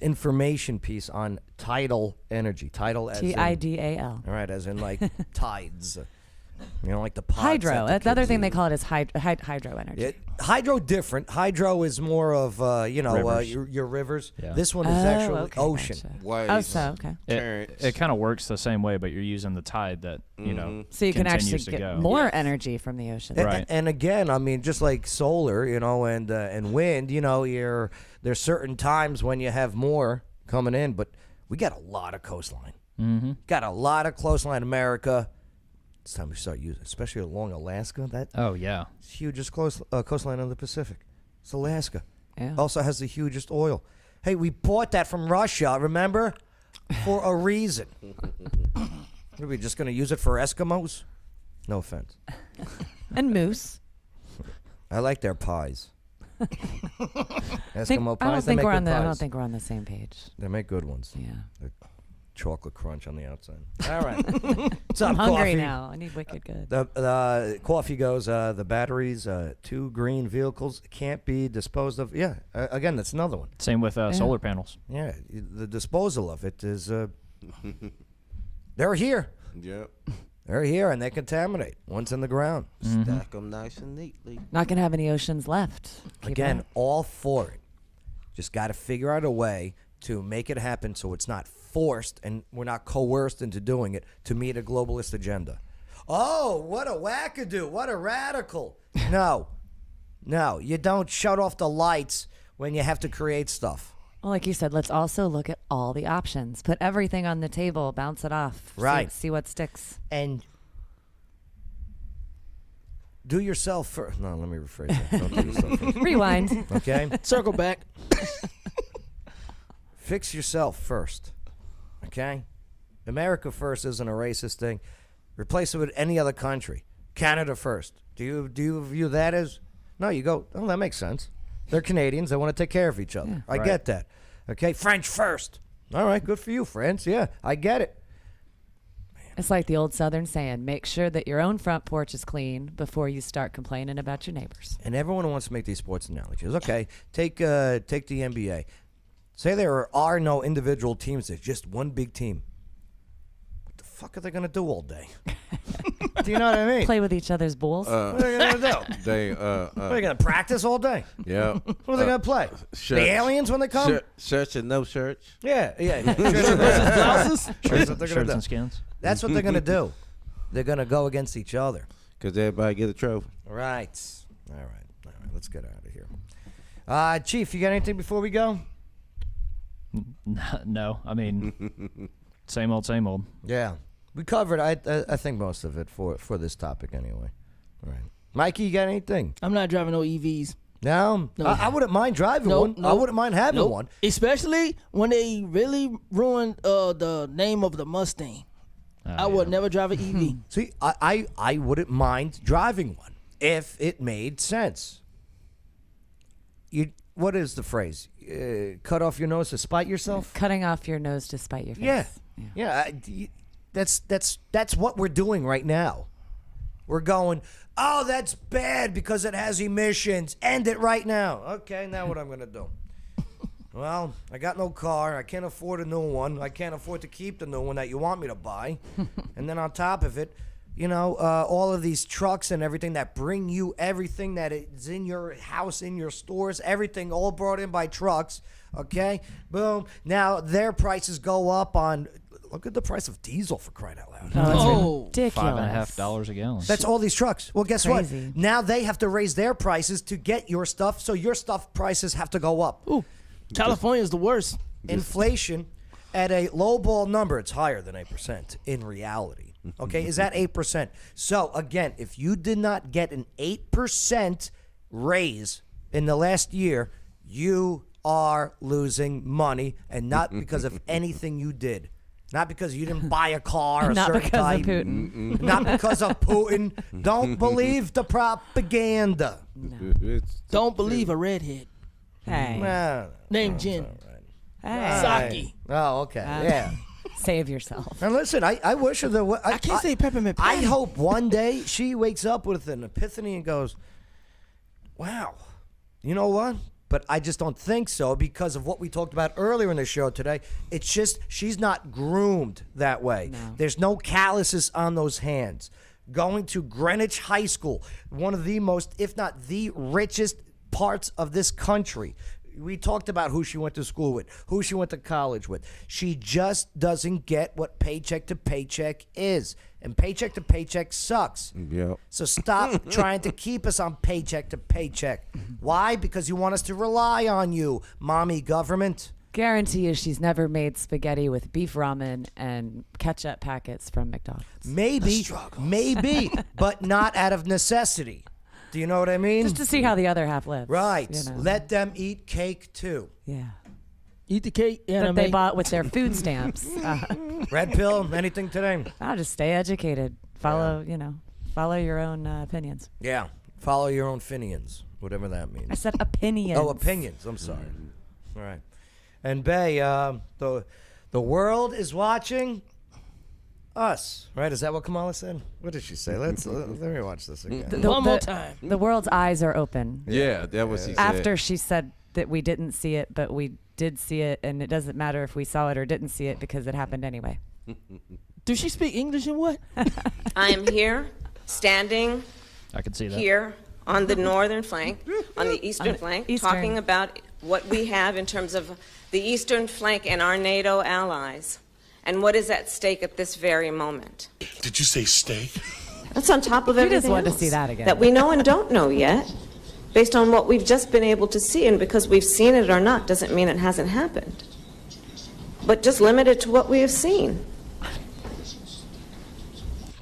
information piece on tidal energy. Tidal as TIDAL. all right, as in like tides. Like the pods Hydro. that The other kids thing they eat. call it is hydro energy. Hydro different. Hydro is more of Rivers. your rivers. Yeah. This one is actually okay, ocean. gotcha. Waves. Okay. It kind of works the same way, but you're using the tide that So you can actually continues to get go. more energy from the ocean. Right. And again, I mean, just like solar, and wind, there's certain times when you have more coming in, but we got a lot of coastline. Mm-hmm. Got a lot of coastline, America. It's time we start using, especially along Alaska. That hugest coastline of the Pacific. It's Alaska. Yeah. Also has the hugest oil. Hey, we bought that from Russia, remember? For a reason. Are we just going to use it for Eskimos? No offense. And moose. I like their pies. I Eskimo pies. don't they think make we're good on the. I pies. don't think we're on the same page. They make good ones. Yeah. The chocolate crunch on the outside. All right. What's I'm up, hungry coffee? now. I need wicked good. The coffee goes. The batteries. 2 green vehicles can't be disposed of. Yeah. Again, that's another one. Same with solar panels. Yeah. The disposal of it is. They're here. Yep. They're here, and they contaminate once in the ground. Stack them nice and neatly. Not gonna have any oceans left. Keep Again, it. all for it. Just got to figure out a way to make it happen so it's not forced and we're not coerced into doing it to meet a globalist agenda. Oh, what a wackadoo. What a radical. No, you don't shut off the lights when you have to create stuff. Well, like you said, let's also look at all the options. Put everything on the table. Bounce it off. Right. See what sticks. And do yourself first. No, let me rephrase that. Don't do yourself first. Rewind. Okay? Circle back. Fix yourself first. Okay? America first isn't a racist thing. Replace it with any other country. Canada first. Do you view that as? No, you go, oh, that makes sense. They're Canadians. They want to take care of each other. Yeah. I get that. Okay? French first. All right, good for you, friends. Yeah, I get it. Man, It's like the old Southern saying, make sure that your own front porch is clean before you start complaining about your neighbors. And everyone wants to make these sports analogies. Okay, take the NBA. Say there are no individual teams. There's just one big team. What the fuck are they going to do all day? Do you know what I mean? Play with each other's balls. What are they going to do? What are they going to practice all day? Yeah. What are they going to play? The aliens when they come? Search and no search. Yeah. Blouses? Shirts and skins. That's what they're going to do. They're going to go against each other. Because everybody get a trophy. Right. All right. Let's get out of here. Chief, you got anything before we go? No. I mean, same old. Yeah. We covered, I think, most of it for this topic anyway. All right. Mikey, you got anything? I'm not driving no EVs. No? No. I wouldn't mind driving one. I wouldn't mind having one. Especially when they really ruined the name of the Mustang. I would never drive an EV. See, I wouldn't mind driving one if it made sense. What is the phrase? Cut off your nose to spite yourself? Cutting off your nose to spite your face. Yeah. That's what we're doing right now. We're going, oh, that's bad because it has emissions. End it right now. Okay, now what I'm going to do? Well, I got no car. I can't afford a new one. I can't afford to keep the new one that you want me to buy. And then on top of it, all of these trucks and everything that bring you everything that is in your house, in your stores, everything all brought in by trucks. Okay, boom. Now their prices go up on. Look at the price of diesel, for crying out loud. Oh, it's ridiculous. $5.50 a gallon. That's all these trucks. Well, guess Crazy. what? Now they have to raise their prices to get your stuff, so your stuff prices have to go up. Ooh, California is the worst. Inflation at a lowball number, it's higher than 8% in reality. Okay, is that 8%? So again, if you did not get an 8% raise in the last year, you are losing money, and not because of anything you did. Not because you didn't buy a car, Not because of Putin. Not because of Putin. Don't believe the propaganda. No. Don't believe a redhead. Hey. Named Jen. Hey. Psaki. Oh, okay. Yeah. Save yourself. And listen, I wish her the. I can't say peppermint I patty. hope one day she wakes up with an epiphany and goes, wow, you know what? But I just don't think so because of what we talked about earlier in the show today. It's just she's not groomed that way. No. There's no calluses on those hands. Going to Greenwich High School, one of the most, if not the richest parts of this country. We talked about who she went to school with, who she went to college with. She just doesn't get what paycheck to paycheck is. And paycheck to paycheck sucks. Yep. So stop trying to keep us on paycheck to paycheck. Why? Because you want us to rely on you, mommy government. Guarantee you she's never made spaghetti with beef ramen and ketchup packets from McDonald's. Maybe, but not out of necessity. Do you know what I mean? Just to see how the other half lives. Right. You know. Let them eat cake too. Yeah. Eat the cake. That they bought with their food stamps. Red pill, anything today? I'll just stay educated. Follow your own opinions. Yeah. Follow your own Finians, whatever that means. I said opinions. Oh, opinions. I'm sorry. All right. And Bay, the world is watching us, right? Is that what Kamala said? What did she say? Let me watch this again. One more time. The world's eyes are open. Yeah, that was he said. After she said that we didn't see it, but we did see it, and it doesn't matter if we saw it or didn't see it because it happened anyway. Does she speak English and what? I am here, standing I can see that. here on the northern flank, on the eastern flank, talking about what we have in terms of the eastern flank and our NATO allies, and what is at stake at this very moment. Did you say steak? That's on top of everything just wanted to else see that again. that we know and don't know yet, based on what we've just been able to see, and because we've seen it or not doesn't mean it hasn't happened. But just limited to what we have seen.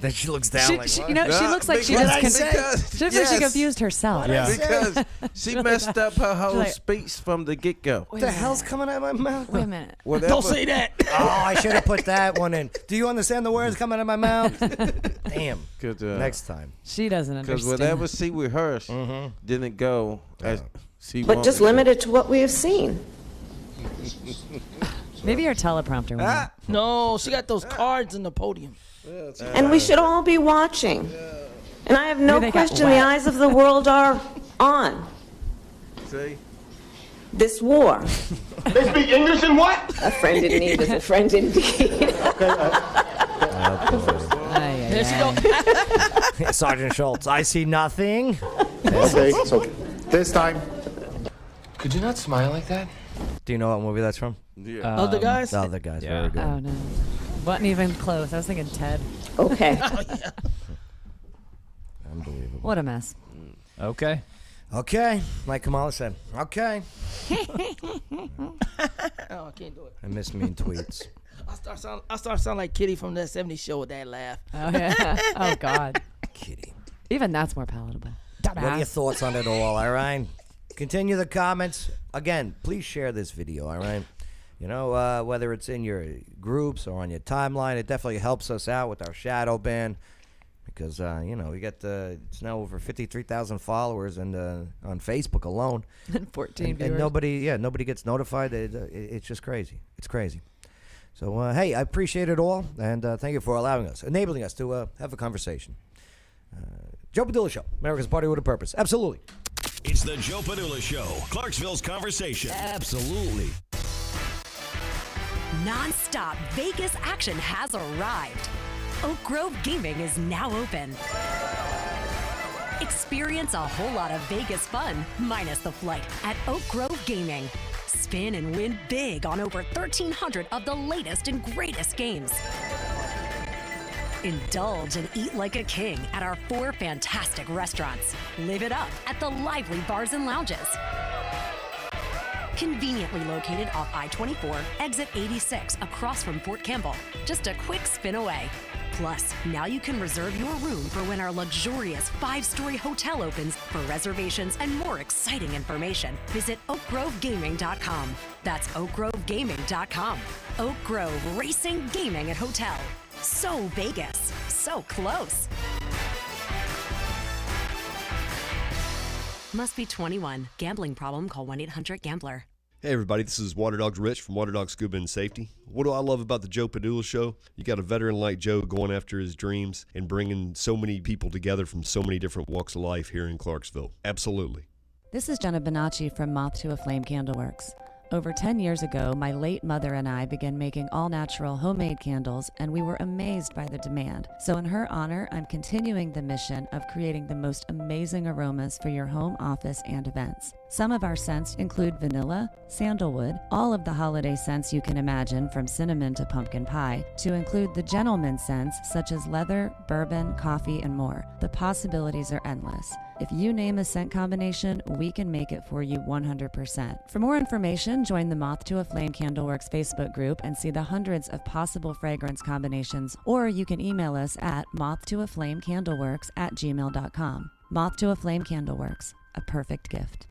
Then she looks down She, like, she, what? you know, she looks like she What just I say? she looks like she confused herself. Yeah. Because she messed up her whole like- speech from the get-go. What the hell's coming out of my mouth? Wait a minute. Whatever. Don't say that. Oh, I should have put that one in. Do you understand the words coming out of my mouth? Damn. Next time. She doesn't Because understand. whatever she rehearsed didn't go as she But wanted. just limited to what we have seen. Maybe her teleprompter went. No, she got those cards in the podium. And we should all be watching. And I have no Maybe they got question the wet. eyes of the world are on See? this war. They speak English and what? A friend in need is a friend indeed. There she go. Sergeant Schultz, I see nothing. Okay, so this time. Could you not smile like that? Do you know what movie that's from? Yeah. Other guys? The Other Guys. Yeah. Very good. Oh no, wasn't even close. I was thinking Ted. Okay. Unbelievable. What a mess. Okay. Okay, like Kamala said. Okay. Oh, I can't do it. I miss mean tweets. I start sound like Kitty from that 70s show with that laugh. Oh yeah. Oh God. Kitty. Even that's more palatable. What are your thoughts on it all right? Continue the comments. Again, please share this video, all right? You know, whether it's in your groups or on your timeline, it definitely helps us out with our shadow ban. Because, you know, we got it's now over 53,000 followers and on Facebook alone. And 14 viewers. And nobody gets notified. It's just crazy. It's crazy. So, hey, I appreciate it all. And thank you for enabling us to have a conversation. Joe Padula Show, America's Party with a Purpose. Absolutely. It's the Joe Padula Show, Clarksville's conversation. Absolutely. Non-stop Vegas action has arrived. Oak Grove Gaming is now open. Experience a whole lot of Vegas fun, minus the flight, at Oak Grove Gaming. Spin and win big on over 1,300 of the latest and greatest games. Indulge and eat like a king at our 4 fantastic restaurants. Live it up at the lively bars and lounges. Conveniently located off I-24, exit 86, across from Fort Campbell. Just a quick spin away. Plus, now you can reserve your room for when our luxurious 5-story hotel opens. For reservations and more exciting information, visit oakgrovegaming.com. That's oakgrovegaming.com. Oak Grove Racing, Gaming, and Hotel. So Vegas, so close. Must be 21. Gambling problem? Call 1-800-GAMBLER. Hey everybody, this is Water Dogs Rich from Water Dog Scuba and Safety. What do I love about the Joe Padula Show? You got a veteran like Joe going after his dreams and bringing so many people together from so many different walks of life here in Clarksville. Absolutely. This is Jenna Bonacci from Moth to a Flame Candleworks. Over 10 years ago, my late mother and I began making all-natural homemade candles, and we were amazed by the demand. So in her honor, I'm continuing the mission of creating the most amazing aromas for your home, office, and events. Some of our scents include vanilla, sandalwood, all of the holiday scents you can imagine, from cinnamon to pumpkin pie, to include the gentleman scents such as leather, bourbon, coffee, and more. The possibilities are endless. If you name a scent combination, we can make it for you 100%. For more information, join the Moth to a Flame Candleworks Facebook group and see the hundreds of possible fragrance combinations, or you can email us at mothtoaflamecandleworks@gmail.com. Moth to a Flame Candleworks, a perfect gift.